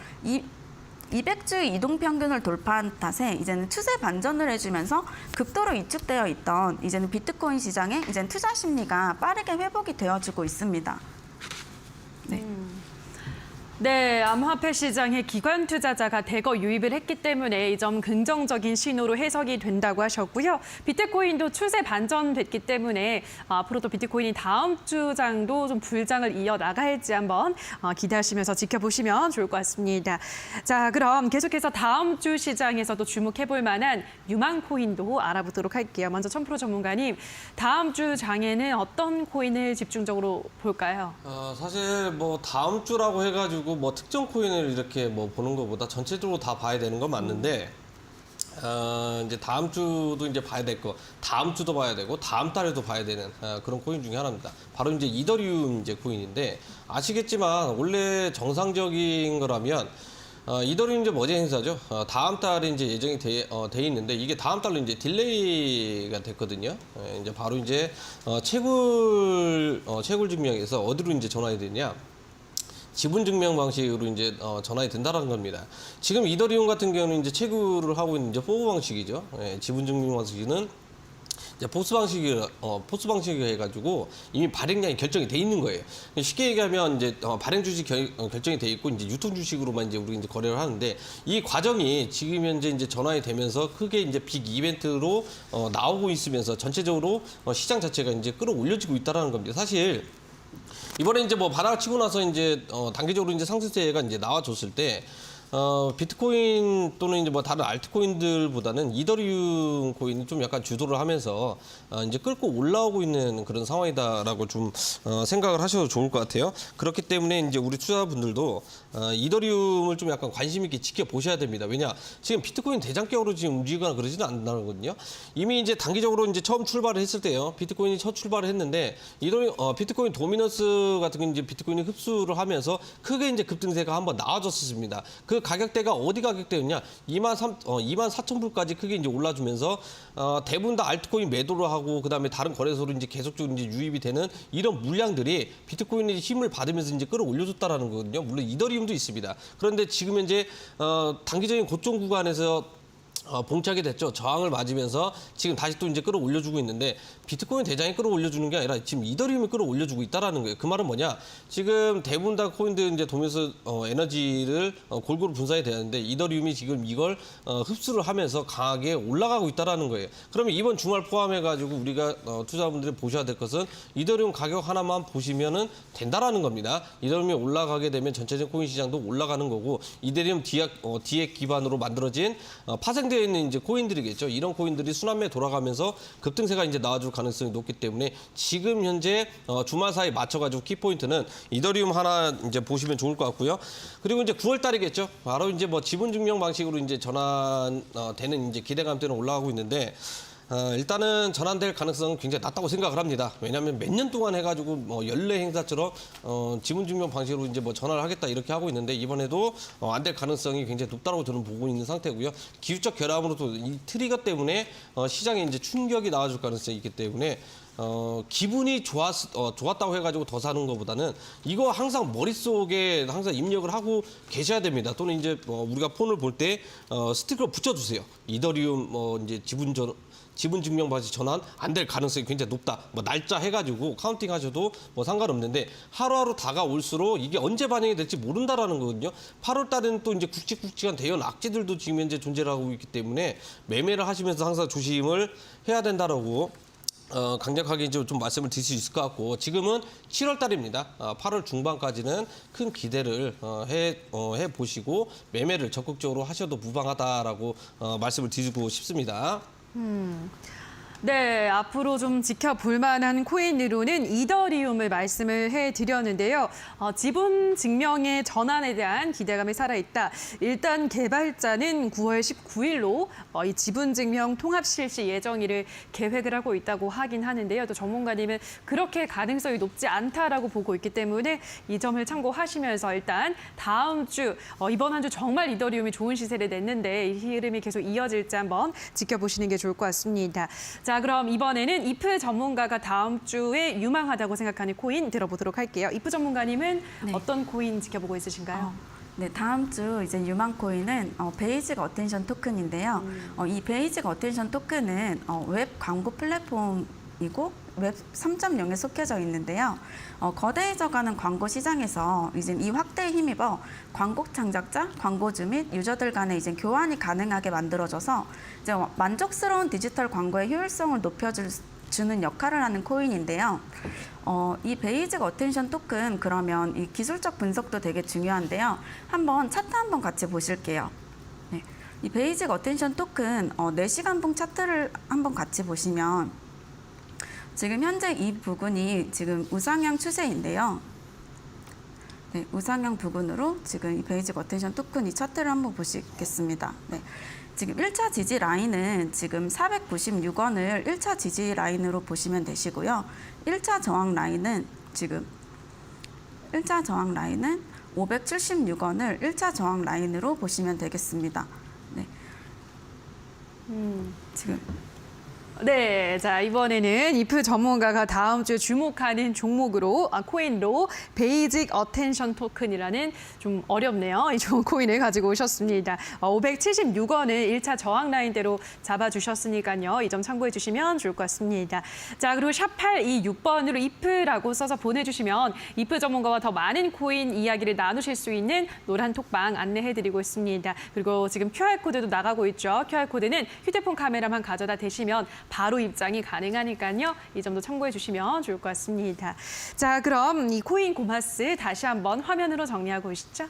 200주의 이동 평균을 돌파한 탓에 이제는 추세 반전을 해주면서 극도로 위축되어 있던 이제는 비트코인 시장에 이제 투자 심리가 빠르게 회복이 되어주고 있습니다. 네. 네, 암호화폐 시장에 기관 투자자가 대거 유입을 했기 때문에 이 점 긍정적인 신호로 해석이 된다고 하셨고요. 비트코인도 추세 반전됐기 때문에 앞으로도 비트코인이 다음 주장도 좀 불장을 이어나갈지 한번 기대하시면서 지켜보시면 좋을 것 같습니다. 자, 그럼 계속해서 다음 주 시장에서도 주목해볼 만한 유망코인도 알아보도록 할게요. 먼저 천프로 전문가님, 다음 주 장에는 어떤 코인을 집중적으로 볼까요? 사실 뭐 다음 주라고 해가지고 뭐 특정 코인을 이렇게 뭐 보는 것보다 전체적으로 다 봐야 되는 건 맞는데 이제 다음 주도 이제 봐야 될 거, 다음 주도 봐야 되고 다음 달에도 봐야 되는 그런 코인 중에 하나입니다. 바로 이제 이더리움 이제 코인인데 아시겠지만 원래 정상적인 거라면 이더리움 이제 머지 행사죠. 다음 달에 이제 예정이 돼 있는데 이게 다음 달로 이제 딜레이가 됐거든요. 이제 바로 이제 채굴 증명에서 어디로 이제 전환이 되냐? 지분 증명 방식으로 이제 전환이 된다라는 겁니다. 지금 이더리움 같은 경우는 이제 채굴을 하고 있는 이제 포브 방식이죠. 지분 증명 방식은 이제 포스 방식이 해가지고 이미 발행량이 결정이 돼 있는 거예요. 쉽게 얘기하면 이제 발행 주식 결정이 돼 있고 이제 유통 주식으로만 이제 우리 이제 거래를 하는데 이 과정이 지금 현재 이제 전환이 되면서 크게 이제 빅 이벤트로 나오고 있으면서 전체적으로 시장 자체가 이제 끌어올려지고 있다라는 겁니다. 사실 이번에 이제 뭐 바닥을 치고 나서 이제 단기적으로 이제 상승세가 이제 나와줬을 때 비트코인 또는 이제 뭐 다른 알트코인들보다는 이더리움 코인이 좀 약간 주도를 하면서 이제 끌고 올라오고 있는 그런 상황이다라고 좀 생각을 하셔도 좋을 것 같아요. 그렇기 때문에 이제 우리 투자분들도 이더리움을 좀 약간 관심 있게 지켜보셔야 됩니다. 왜냐 지금 비트코인 대장격으로 지금 움직이거나 그러지는 않거든요. 이미 이제 단기적으로 이제 처음 출발을 했을 때요. 비트코인이 첫 출발을 했는데 비트코인 도미넌스 같은 게 이제 비트코인이 흡수를 하면서 크게 이제 급등세가 한번 나와줬었습니다. 그 가격대가 어디 가격대였냐? 24,000불까지 크게 이제 올라주면서 대부분 다 알트코인 매도를 하고 그다음에 다른 거래소로 이제 계속적으로 이제 유입이 되는 이런 물량들이 비트코인의 힘을 받으면서 이제 끌어올려줬다라는 거거든요. 물론 이더리움도 있습니다. 그런데 지금 현재 단기적인 고점 구간에서 봉착이 됐죠. 저항을 맞으면서 지금 다시 또 이제 끌어올려주고 있는데 비트코인 대장이 끌어올려주는 게 아니라 지금 이더리움이 끌어올려주고 있다라는 거예요. 그 말은 뭐냐? 지금 대부분 다 코인들 이제 도면서 에너지를 골고루 분산이 되는데 이더리움이 지금 이걸 흡수를 하면서 강하게 올라가고 있다라는 거예요. 그러면 이번 주말 포함해가지고 우리가 투자분들이 보셔야 될 것은 이더리움 가격 하나만 보시면은 된다라는 겁니다. 이더리움이 올라가게 되면 전체적인 코인 시장도 올라가는 거고 이더리움 디액 기반으로 만들어진 파생된 한정되어 있는 이제 코인들이겠죠. 이런 코인들이 순환매에 돌아가면서 급등세가 이제 나와줄 가능성이 높기 때문에 지금 현재 주말 사이 맞춰가지고 키포인트는 이더리움 하나 이제 보시면 좋을 것 같고요. 그리고 이제 9월 달이겠죠. 바로 이제 뭐 지분 증명 방식으로 이제 전환되는 이제 기대감 때문에 올라가고 있는데. 일단은 전환될 가능성은 굉장히 낮다고 생각을 합니다. 왜냐하면 몇 년 동안 해가지고 뭐 연례 행사처럼 지분 증명 방식으로 이제 뭐 전환을 하겠다 이렇게 하고 있는데 이번에도 안 될 가능성이 굉장히 높다고 저는 보고 있는 상태고요. 기술적 결함으로도 이 트리거 때문에 시장에 이제 충격이 나와줄 가능성이 있기 때문에 기분이 좋았다고 해가지고 더 사는 것보다는 이거 항상 머릿속에 항상 입력을 하고 계셔야 됩니다. 또는 이제 우리가 폰을 볼 때 스티커를 붙여주세요. 이더리움 이제 지분 증명 방식 전환 안 될 가능성이 굉장히 높다. 뭐 날짜 해가지고 카운팅 하셔도 뭐 상관없는데 하루하루 다가올수록 이게 언제 반영이 될지 모른다라는 거거든요. 8월 달에는 또 이제 굵직굵직한 대형 악재들도 지금 현재 존재를 하고 있기 때문에 매매를 하시면서 항상 조심을 해야 된다라고 강력하게 이제 좀 말씀을 드릴 수 있을 것 같고 지금은 7월 달입니다. 8월 중반까지는 큰 기대를 해 보시고 매매를 적극적으로 하셔도 무방하다라고 말씀을 드리고 싶습니다. 네, 앞으로 좀 지켜볼 만한 코인으로는 이더리움을 말씀을 해드렸는데요. 지분 증명의 전환에 대한 기대감이 살아있다. 일단 개발자는 9월 19일로 이 지분 증명 통합 실시 예정일을 계획을 하고 있다고 하긴 하는데요. 또 전문가님은 그렇게 가능성이 높지 않다라고 보고 있기 때문에 이 점을 참고하시면서 일단 다음 주, 이번 한 주 정말 이더리움이 좋은 시세를 냈는데 이 흐름이 계속 이어질지 한번 지켜보시는 게 좋을 것 같습니다. 자, 그럼 이번에는 이프 전문가가 다음 주에 유망하다고 생각하는 코인 들어보도록 할게요. 이프 전문가님은 네. 어떤 코인 지켜보고 있으신가요? 네, 다음 주 이제 유망 코인은 베이직 어텐션 토큰인데요. 이 베이직 어텐션 토큰은 웹 광고 플랫폼이고 웹 3.0에 속해져 있는데요. 거대해져가는 광고 시장에서 이제 이 확대에 힘입어 광고 창작자, 광고주 및 유저들 간의 이제 교환이 가능하게 만들어져서 이제 만족스러운 디지털 광고의 효율성을 높여주는 역할을 하는 코인인데요. 이 베이직 어텐션 토큰 그러면 이 기술적 분석도 되게 중요한데요. 한번 차트 한번 같이 보실게요. 네, 이 베이직 어텐션 토큰 4시간봉 차트를 한번 같이 보시면 지금 현재 이 부분이 지금 우상향 추세인데요. 네, 우상향 부분으로 지금 이 베이직 어텐션 토큰 이 차트를 한번 보시겠습니다. 네, 지금 1차 지지 라인은 지금 496원을 1차 지지 라인으로 보시면 되시고요. 1차 저항 라인은 576원을 1차 저항 라인으로 보시면 되겠습니다. 네. 지금 네, 자 이번에는 이프 전문가가 다음 주에 주목하는 종목으로 코인로 베이직 어텐션 토큰이라는 좀 어렵네요. 이 좋은 코인을 가지고 오셨습니다. 576원을 1차 저항 라인대로 잡아주셨으니까요. 이 점 참고해 주시면 좋을 것 같습니다. 자 그리고 샵 826번으로 이프라고 써서 보내주시면 이프 전문가와 더 많은 코인 이야기를 나누실 수 있는 노란 톡방 안내해드리고 있습니다. 그리고 지금 QR코드도 나가고 있죠. QR코드는 휴대폰 카메라만 가져다 대시면 바로 입장이 가능하니까요. 이 점도 참고해 주시면 좋을 것 같습니다. 자, 그럼 이 코인 고마스 다시 한번 화면으로 정리하고 오시죠.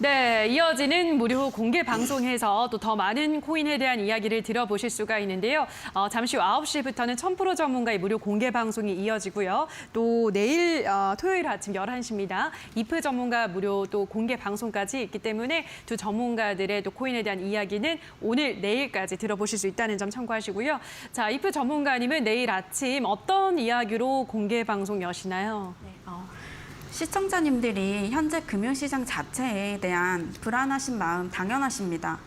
네, 이어지는 무료 공개 방송에서 또 더 많은 코인에 대한 이야기를 들어보실 수가 있는데요. 잠시 후 9시부터는 1000% 전문가의 무료 공개 방송이 이어지고요. 또 내일 토요일 아침 11시입니다. 이프 전문가 무료 또 공개 방송까지 있기 때문에 두 전문가들의 또 코인에 대한 이야기는 오늘, 내일까지 들어보실 수 있다는 점 참고하시고요. 자, 이프 전문가님은 내일 아침 어떤 이야기로 공개 방송 여시나요? 네, 시청자님들이 현재 금융시장 자체에 대한 불안하신 마음 당연하십니다.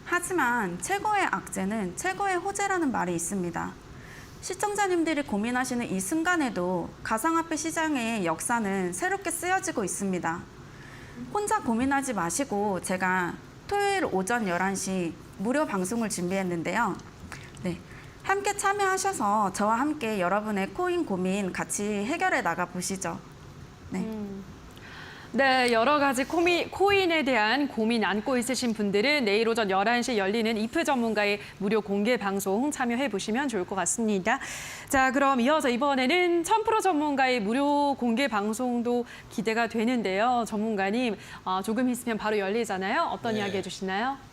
하지만 최고의 악재는 최고의 호재라는 말이 있습니다. 시청자님들이 고민하시는 이 순간에도 가상화폐 시장의 역사는 새롭게 쓰여지고 있습니다. 혼자 고민하지 마시고 제가 토요일 오전 11시 무료 방송을 준비했는데요. 네, 함께 참여하셔서 저와 함께 여러분의 코인 고민 같이 해결해 나가 보시죠. 네. 네, 여러 가지 코인에 대한 고민 안고 있으신 분들은 내일 오전 11시 열리는 이프 전문가의 무료 공개 방송 참여해 보시면 좋을 것 같습니다. 자, 그럼 이어서 이번에는 1000% 전문가의 무료 공개 방송도 기대가 되는데요. 전문가님, 조금 있으면 바로 열리잖아요. 어떤 네. 이야기 해주시나요?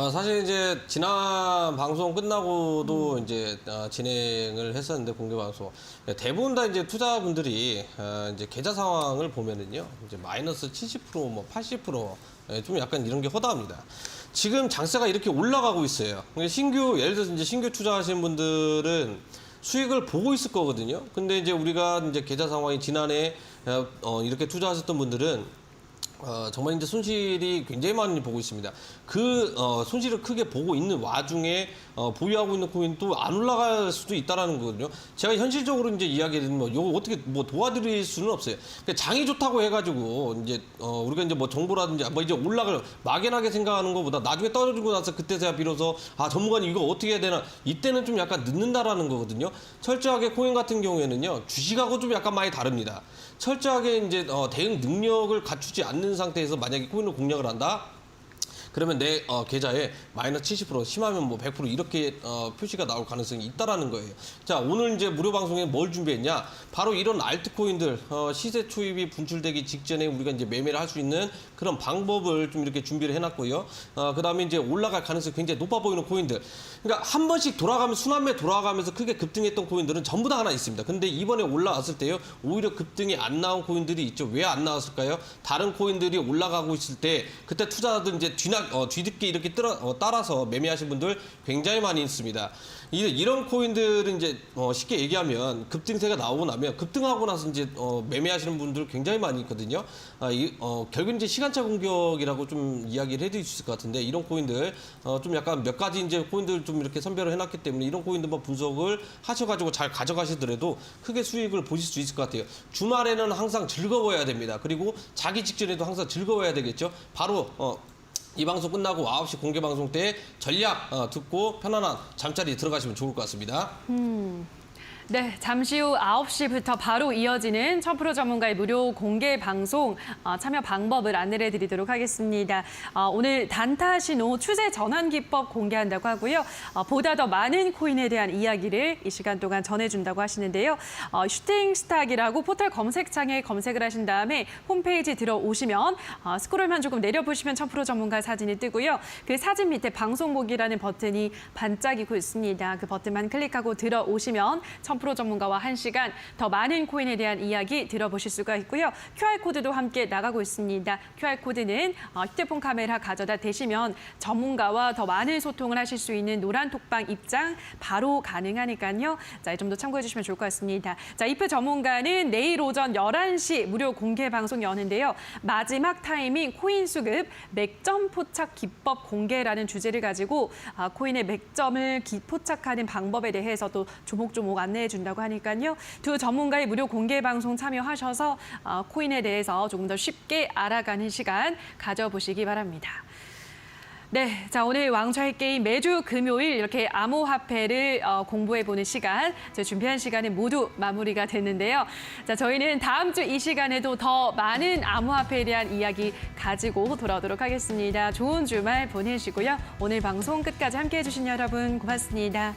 사실 이제 지난 방송 끝나고도 이제 진행을 했었는데 공개 방송 대부분 다 이제 투자분들이 이제 계좌 상황을 보면은요 이제 마이너스 70% 뭐 80%좀 약간 이런 게 허다합니다. 지금 장세가 이렇게 올라가고 있어요. 예를 들어서 이제 신규 투자하시는 분들은 수익을 보고 있을 거거든요. 근데 이제 우리가 이제 계좌 상황이 지난해 이렇게 투자하셨던 분들은 정말 이제 손실이 굉장히 많이 보고 있습니다. 그 손실을 크게 보고 있는 와중에 보유하고 있는 코인 또 안 올라갈 수도 있다라는 거거든요. 제가 현실적으로 이제 이야기는 뭐 이거 어떻게 뭐 도와드릴 수는 없어요. 그러니까 장이 좋다고 해가지고 이제 우리가 이제 뭐 정보라든지 뭐 이제 올라갈 막연하게 생각하는 것보다 나중에 떨어지고 나서 그때서야 비로소 전문가님 이거 어떻게 해야 되나 이때는 좀 약간 늦는다라는 거거든요. 철저하게 코인 같은 경우에는요 주식하고 좀 약간 많이 다릅니다. 철저하게 이제 대응 능력을 갖추지 않는 상태에서 만약에 코인을 공략을 한다. 그러면 내 계좌에 마이너스 70% 심하면 뭐 100% 이렇게 표시가 나올 가능성이 있다라는 거예요. 자, 오늘 이제 무료 방송에 뭘 준비했냐? 바로 이런 알트코인들 시세 초입이 분출되기 직전에 우리가 이제 매매를 할 수 있는 그런 방법을 좀 이렇게 준비를 해놨고요. 그다음에 이제 올라갈 가능성이 굉장히 높아 보이는 코인들. 그러니까 한 번씩 순환매 돌아가면서 크게 급등했던 코인들은 전부 다 하나 있습니다. 근데 이번에 올라왔을 때요, 오히려 급등이 안 나온 코인들이 있죠. 왜 안 나왔을까요? 다른 코인들이 올라가고 있을 때 그때 투자자들 이제 뒤늦게 이렇게 따라서 매매하신 분들 굉장히 많이 있습니다. 이런 코인들은 이제 쉽게 얘기하면 급등세가 나오고 나면 급등하고 나서 이제 매매하시는 분들 굉장히 많이 있거든요. 결국 이제 시간차 공격이라고 좀 이야기를 해드릴 수 있을 것 같은데 이런 코인들 좀 약간 몇 가지 이제 코인들 좀 이렇게 선별을 해놨기 때문에 이런 코인들만 분석을 하셔가지고 잘 가져가시더라도 크게 수익을 보실 수 있을 것 같아요. 주말에는 항상 즐거워야 됩니다. 그리고 자기 직전에도 항상 즐거워야 되겠죠. 바로 이 방송 끝나고 9시 공개 방송 때 전략 듣고 편안한 잠자리에 들어가시면 좋을 것 같습니다. 네, 잠시 후 9시부터 바로 이어지는 1000% 전문가의 무료 공개 방송 참여 방법을 안내해 드리도록 하겠습니다. 오늘 단타 신호 추세 전환 기법 공개한다고 하고요. 보다 더 많은 코인에 대한 이야기를 이 시간 동안 전해준다고 하시는데요. 슈팅 스탁이라고 포털 검색창에 검색을 하신 다음에 홈페이지 들어오시면 스크롤만 조금 내려보시면 1000% 전문가 사진이 뜨고요. 그 사진 밑에 방송 보기라는 버튼이 반짝이고 있습니다. 그 버튼만 클릭하고 들어오시면 1000% 전문가와 1시간 더 많은 코인에 대한 이야기 들어보실 수가 있고요. QR코드도 함께 나가고 있습니다. QR코드는 휴대폰 카메라 가져다 대시면 전문가와 더 많은 소통을 하실 수 있는 노란 톡방 입장 바로 가능하니까요. 자, 좀 더 참고해 주시면 좋을 것 같습니다. 자, 이프 전문가는 내일 오전 11시 무료 공개 방송 여는데요. 마지막 타이밍 코인 수급 맥점 포착 기법 공개라는 주제를 가지고 코인의 맥점을 포착하는 방법에 대해서 또 조목조목 안내해 준다고 하니까요. 두 전문가의 무료 공개 방송 참여하셔서 코인에 대해서 조금 더 쉽게 알아가는 시간 가져보시기 바랍니다. 네, 자 오늘 왕좌의 게임 매주 금요일 이렇게 암호화폐를 공부해보는 시간, 준비한 시간은 모두 마무리가 됐는데요. 자, 저희는 다음 주 이 시간에도 더 많은 암호화폐에 대한 이야기 가지고 돌아오도록 하겠습니다. 좋은 주말 보내시고요. 오늘 방송 끝까지 함께해 주신 여러분 고맙습니다.